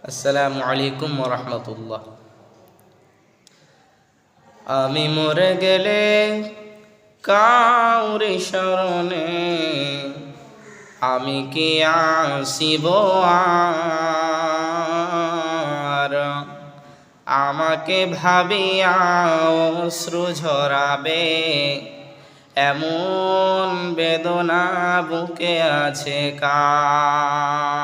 আসসালামু আলাইকুম ওয়া রাহমাতুল্লাহ। আমি মরে গেলে কাউরি শরণে আমি কি আসিব আর? আমাকে ভাবিয়া অশ্রু ঝরাবে এমন বেদনা বুকে আছে কার?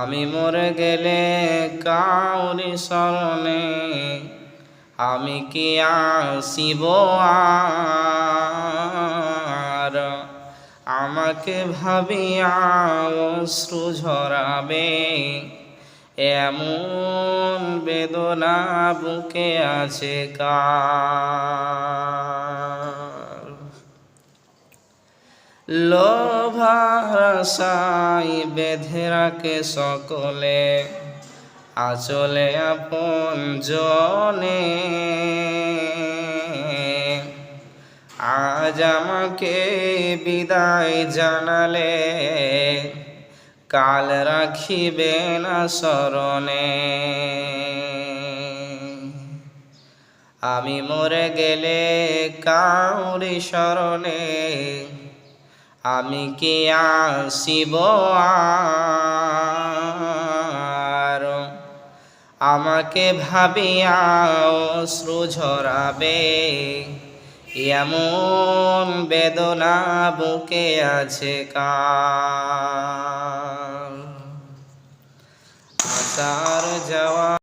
আমি মরে গেলে কাউরি শরণে আমি কি আসিব আর? আমাকে ভাবিয়া অশ্রু ঝরাবে এমন বেদনা বুকে আছে কার? লোভার আশায় বেঁধে রাখে সকলে আঁচলে আপন জনে, আজ আমাকে বিদায় জানালে কাল রাখিবে না স্মরণে। আমি মরে গেলে কাউরি শরণে আমি কি আসিব আর? আমাকে ভাবিয়া অশ্রু ঝরাবে এমন বেদনা বুকে আছে কার? আসার যাওয়া